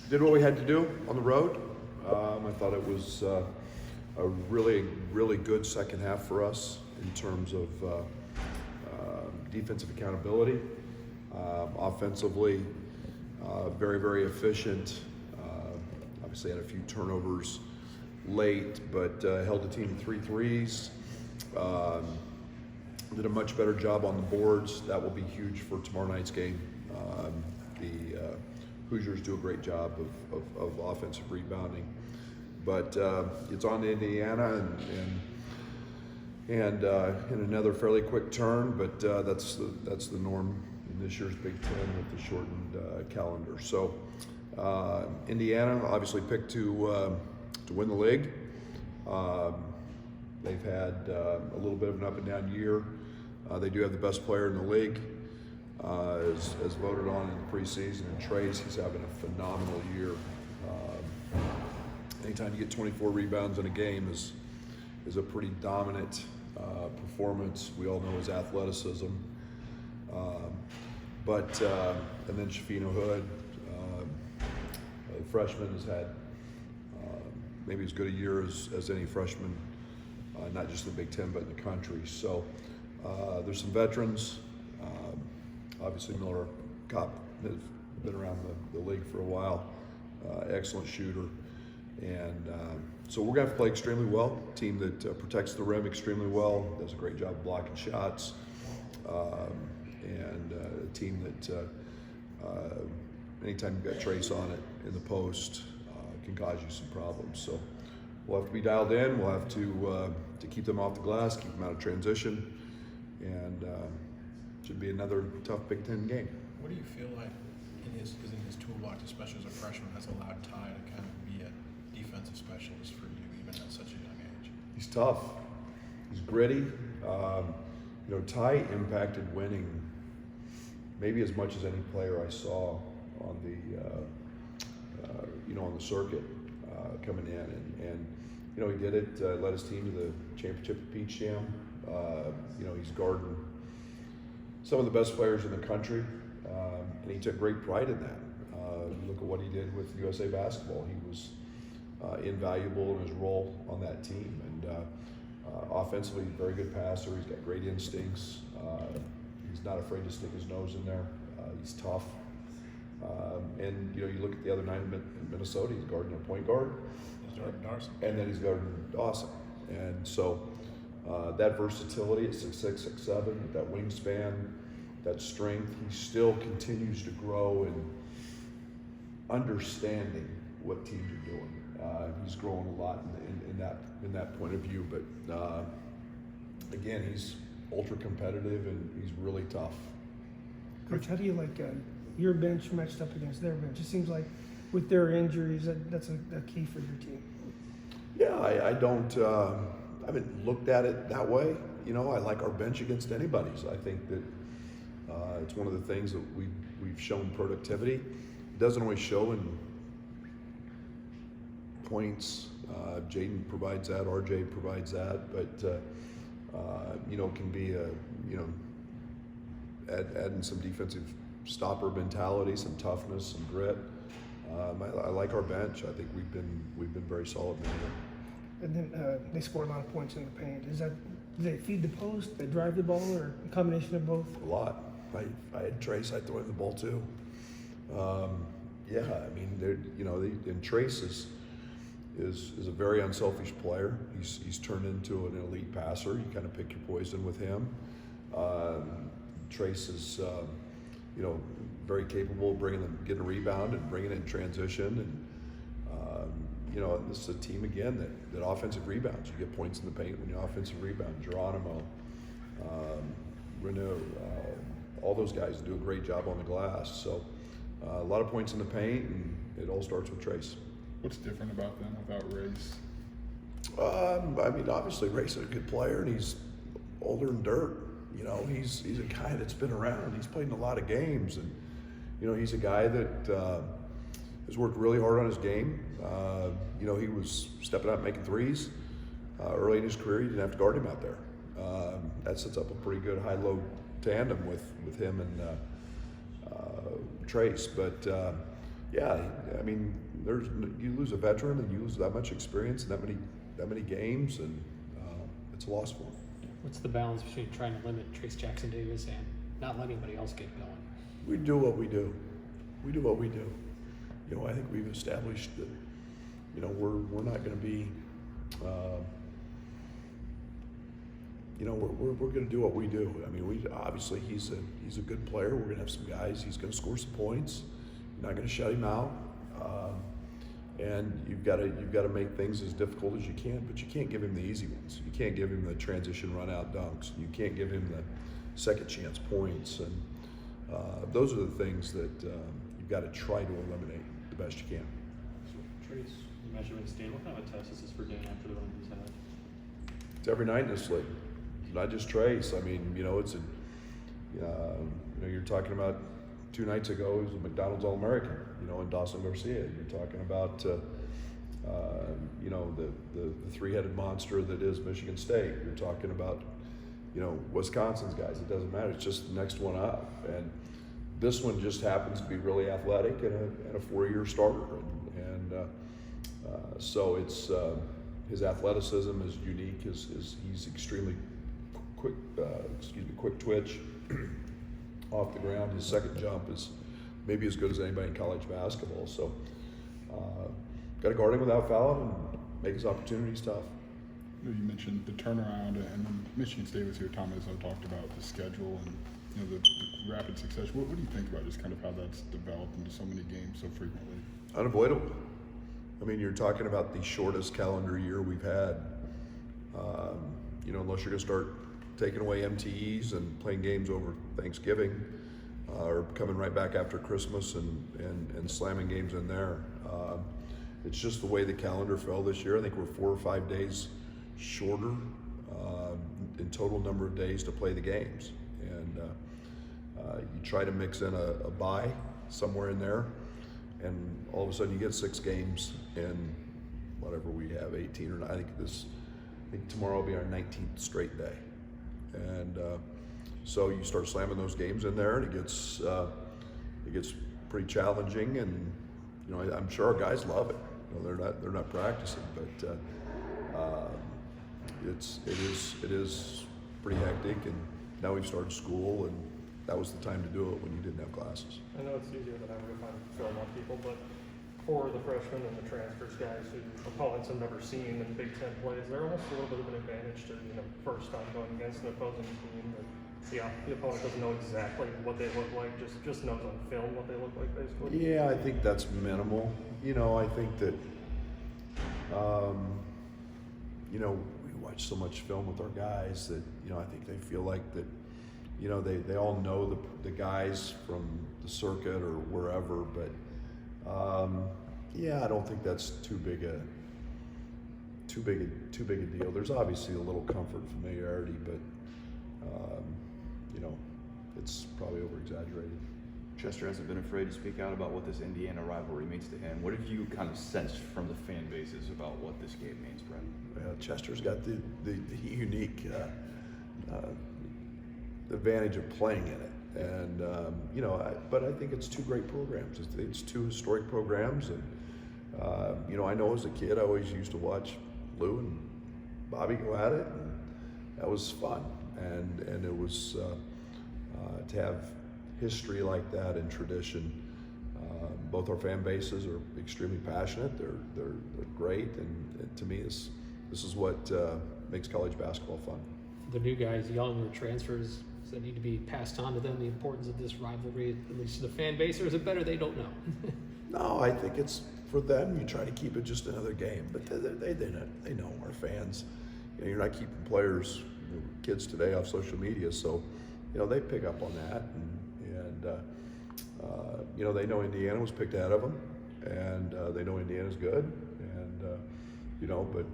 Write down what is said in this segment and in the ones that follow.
did what we had to do on the road. I thought it was a really, really good second half for us in terms of defensive accountability. Offensively, very, very efficient. Obviously had a few turnovers late, but held the team to 3 threes. Did a much better job on the boards. That will be huge for tomorrow night's game. The Hoosiers do a great job of offensive rebounding, but it's on to Indiana and in another fairly quick turn. But that's the norm in this year's Big Ten with the shortened calendar. So Indiana obviously picked to win the league. They've had a little bit of an up and down year. They do have the best player in the league, as voted on in the preseason. And Trace, he's having a phenomenal year. Anytime you get 24 rebounds in a game is a pretty dominant performance. We all know his athleticism. And then Shafino Hood, the freshman, has had maybe as good a year as any freshman, not just in the Big Ten, but in the country. So there's some veterans. Obviously Miller Kopp has been around the league for a while. Excellent shooter. And so we're going to have to play extremely well. A team that protects the rim extremely well, does a great job of blocking shots. And a team that anytime you've got Trace on it in the post, can cause you some problems. So we'll have to be dialed in. We'll have to keep them off the glass, keep them out of transition, and should be another tough Big Ten game. What do you feel like in his toolbox, especially as a freshman, has allowed Ty to kind of be a defensive specialist for you, even at such a young age? He's tough. He's gritty. Ty impacted winning maybe as much as any player I saw on the circuit coming in, and he did it. Led his team to the championship at Peach Jam. He's guarding some of the best players in the country, and he took great pride in that. Look at what he did with USA Basketball. He was invaluable in his role on that team, and offensively, very good passer. He's got great instincts. He's not afraid to stick his nose in there. He's tough. And you look at the other 9 in Minnesota, he's guarding a point guard. He's guarding Dawson. And then he's guarding Dawson. And so that versatility at 6'6", 6'7", with that wingspan, that strength, he still continues to grow in understanding what teams are doing. He's growing a lot in that point of view. But again, he's ultra competitive and he's really tough. Coach, how do you like your bench matched up against their bench? It seems like with their injuries, that's a key for your team. Yeah, I haven't looked at it that way. I like our bench against anybody's. I think that it's one of the things that we've shown productivity. It doesn't always show in points. Jaden provides that, RJ provides that, but can be adding some defensive stopper mentality, some toughness, some grit. I like our bench. I think we've been very solid in there. And then they score a lot of points in the paint. Do they feed the post, they drive the ball, or a combination of both? A lot. I had Trace, I'd throw in the ball too. And Trace is a very unselfish player. He's turned into an elite passer. You kind of pick your poison with him. Trace is, very capable of getting a rebound and bringing it in transition. And, this is a team, again, that offensive rebounds. You get points in the paint when you offensive rebound. Geronimo, Renaud, all those guys do a great job on the glass. So a lot of points in the paint, and it all starts with Trace. What's different about them without Race? Obviously Race is a good player, and he's older than dirt. He's a guy that's been around. He's played in a lot of games, and he's a guy that has worked really hard on his game. He was stepping out, making threes early in his career. You didn't have to guard him out there. That sets up a pretty good high-low tandem with him and Trace. But Yeah, I mean, you lose a veteran and you lose that much experience and that many games, and it's a loss for him. What's the balance between trying to limit Trace Jackson Davis and not letting anybody else get going? We do what we do. We do what we do. You know, I think we've established that, you know, we're not going to be, you know, we're going to do what we do. I mean, obviously he's a good player. We're going to have some guys. He's going to score some points. You're not going to shut him out. And you've got to make things as difficult as you can, but you can't give him the easy ones. You can't give him the transition run out dunks. You can't give him the second chance points, and those are the things that you've got to try to eliminate the best you can. So, Trace, you mentioned State. What kind of a test is this for getting after the run he's had? It's every night in this league. It's not just Trace. I mean, you know, you know, you're talking about 2 nights ago, he was a McDonald's All-American, you know, in Dawson Garcia. You're talking about, you know, the three-headed monster that is Michigan State. You're talking about, you know, Wisconsin's guys. It doesn't matter. It's just the next one up. And this one just happens to be really athletic and a 4-year starter. So it's his athleticism is unique. He's extremely quick. Quick twitch. Off the ground, his second jump is maybe as good as anybody in college basketball. So, got to guard him without fouling and make his opportunities tough. You mentioned the turnaround, and when Michigan State was here, Tom Izzo talked about the schedule and, you know, the rapid success. What do you think about just kind of how that's developed into so many games so frequently? Unavoidable. I mean, you're talking about the shortest calendar year we've had. You know, unless you're going to start taking away MTEs and playing games over Thanksgiving, or coming right back after Christmas and slamming games in there. It's just the way the calendar fell this year. I think we're 4 or 5 days shorter in total number of days to play the games. And you try to mix in a bye somewhere in there, and all of a sudden you get 6 games in whatever we have, 18 or 9. I think tomorrow will be our 19th straight day. And so you start slamming those games in there, and it gets pretty challenging. And you know, I'm sure our guys love it. You know, they're not practicing, but it is pretty hectic. And now we've started school, and that was the time to do it when you didn't have classes. I know it's easier than ever to find film on people, but for the freshmen and the transfers guys who opponents have never seen in Big Ten play, is there almost a little bit of an advantage to, you know, first time going against an opposing team that the opponent doesn't know exactly what they look like, just knows on film what they look like basically? Yeah, I think that's minimal. You know, I think that, you know, we watch so much film with our guys that, you know, I think they feel like that, you know, they all know the guys from the circuit or wherever, but yeah, I don't think that's too big a deal. There's obviously a little comfort, familiarity, but you know, it's probably over exaggerated. Chester hasn't been afraid to speak out about what this Indiana rivalry means to him. What have you kind of sensed from the fan bases about what this game means, Brad? Chester's got the unique advantage of playing in it. And, you know, but I think it's 2 great programs. It's 2 historic programs. And, you know, I know as a kid, I always used to watch Lou and Bobby go at it. And that was fun. And it was to have history like that and tradition. Both our fan bases are extremely passionate. They're great. And to me, this is what makes college basketball fun. The new guys, younger transfers, that need to be passed on to them, the importance of this rivalry, at least to the fan base, or is it better they don't know? No, I think it's for them. You try to keep it just another game, but they know our fans. You know, you're not keeping players, kids today, off social media, so you know they pick up on that, and you know they know Indiana was picked out of them, and they know Indiana's good, and you know, but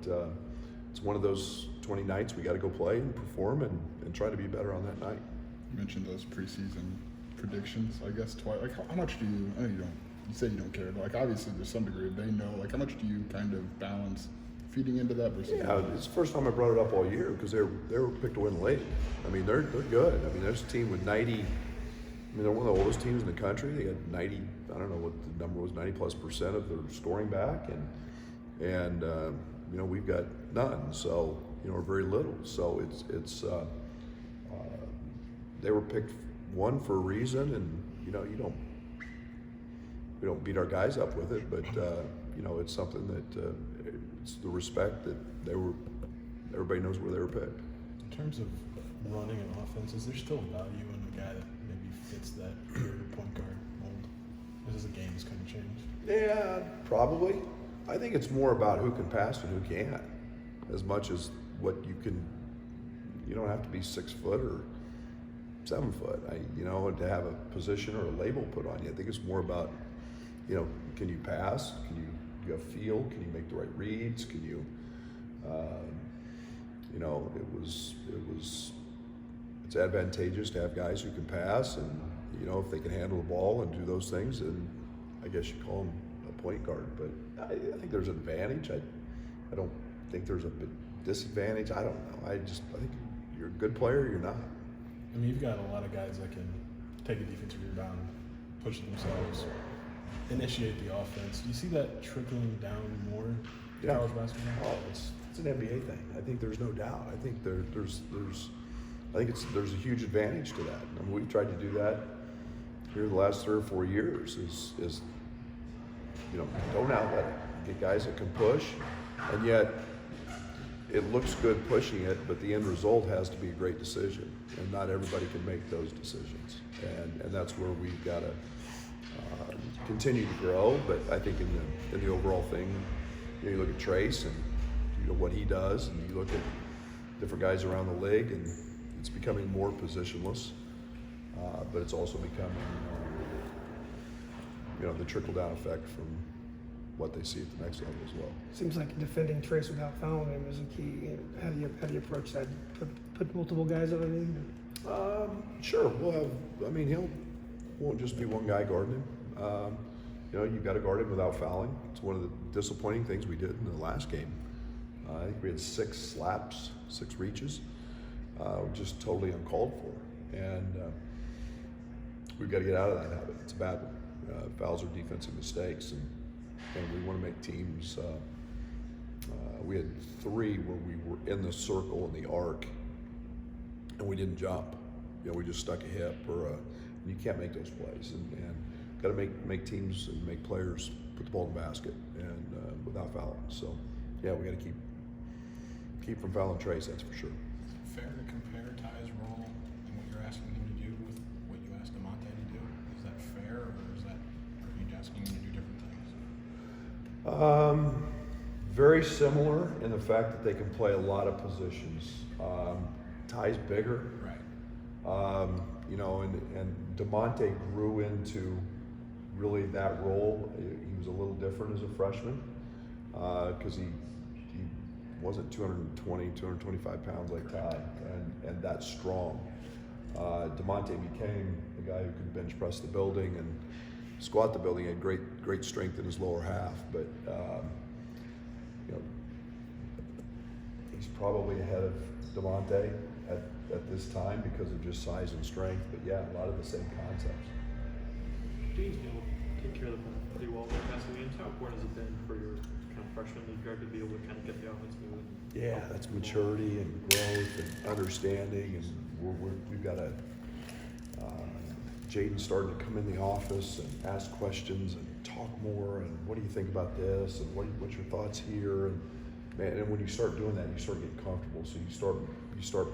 it's one of those 20 nights we got to go play and perform and try to be better on that night. You mentioned those preseason predictions, I guess, twice. Like, how much do you, I know you say you don't care, but like obviously there's some degree of they know, like how much do you kind of balance feeding into that versus? Yeah, it's the first time I brought it up all year because they were picked to win the league. I mean, they're good. I mean, there's a team with 90 I mean, they're one of the oldest teams in the country. They got 90, I don't know what the number was, 90+% of their scoring back, and you know, we've got none. So, you know, or very little. So they were picked one for a reason, and you know, we don't beat our guys up with it, but you know, it's something that it's the respect that everybody knows where they were picked. In terms of running an offense, is there still value in the guy that maybe fits that point guard mold? This is a game that's kind of changed. Yeah, probably. I think it's more about who can pass and who can't, as much as what you can. You don't have to be 6 foot or 7 foot. You know, to have a position or a label put on you. I think it's more about, you know, can you pass? Do you have feel? Can you make the right reads? Can you, you know, it's advantageous to have guys who can pass, and you know, if they can handle the ball and do those things, then I guess you call them a point guard. But I think there's an advantage. I don't think there's a disadvantage. I don't know. I think you're a good player or you're not. I mean, you've got a lot of guys that can take a defensive rebound, push themselves, initiate the offense. Do you see that trickling down more in college basketball? Oh, it's an NBA thing. I think there's no doubt. I think there's a huge advantage to that. I mean, we've tried to do that here the last 3 or 4 years. Is you know, don't outlet it. Get guys that can push, and yet it looks good pushing it, but the end result has to be a great decision, and not everybody can make those decisions. And that's where we've got to continue to grow. But I think in the overall thing, you know, you look at Trace and you know what he does, and you look at different guys around the league, and it's becoming more positionless, but it's also becoming you know, the trickle-down effect from what they see at the next level as well. Seems like defending Trace without fouling him is a key. How do you approach that? Put multiple guys on him? Sure, we'll have. I mean, won't just be one guy guarding him. You know, you've got to guard him without fouling. It's one of the disappointing things we did in the last game. I think we had 6 slaps, 6 reaches, just totally uncalled for, and we've got to get out of that habit. It's a bad one. Fouls are defensive mistakes, and we want to make teams. We had 3 where we were in the circle in the arc, and we didn't jump. You know, we just stuck a hip or you can't make those plays, and got to make teams and make players put the ball in the basket and without fouling. So, yeah, we got to keep from fouling Trace. That's for sure. Is it fair to compare Ty's role and what you're asking him to do with what you asked DeMonte to do? Is that fair, or are you asking him to do different things? Very similar in the fact that they can play a lot of positions. Ty's bigger, Right. You know, and DeMonte grew into really that role. He was a little different as a freshman because he wasn't 220, 225 pounds like Ty, and that strong. DeMonte became the guy who could bench press the building and squat the building. He had great strength in his lower half, but you know, he's probably ahead of DeMonte at this time because of just size and strength. But yeah, a lot of the same concepts. Dean's been able to take care of the ball pretty well the past few games. How important has it been for your kind of freshman league guard to be able to kind of get the offense moving? Yeah, that's maturity and growth and understanding, and we've got a Jaden starting to come in the office and ask questions and talk more, and what do you think about this, and what's your thoughts here, and man, and when you start doing that, you start getting comfortable. So you start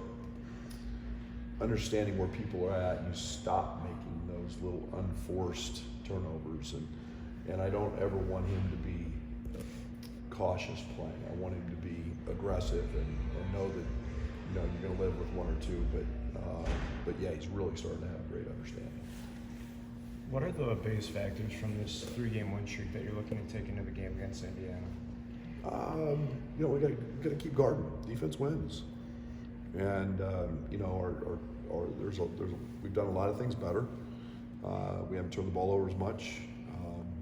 understanding where people are at, and you stop making those little unforced turnovers, and I don't ever want him to be cautious playing. I want him to be aggressive and know that, you know, you're going to live with 1 or 2, but yeah, he's really starting to have a great understanding. What are the biggest factors from this 3-game win streak that you're looking to take into the game against Indiana? You know, we got to keep guarding. Defense wins, and you know, we've done a lot of things better. We haven't turned the ball over as much.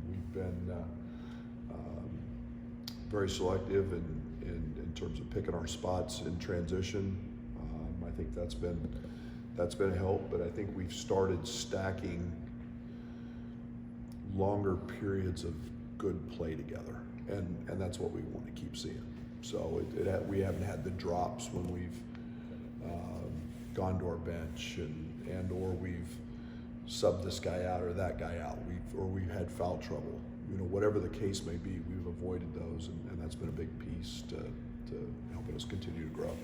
We've been very selective in terms of picking our spots in transition. I think that's been that's been a help, but I think we've started stacking longer periods of good play together, and that's what we want to keep seeing. So we haven't had the drops when we've gone to our bench and or we've subbed this guy out or that guy out. We've had foul trouble. Whatever the case may be, we've avoided those, and that's been a big piece to helping us continue to grow.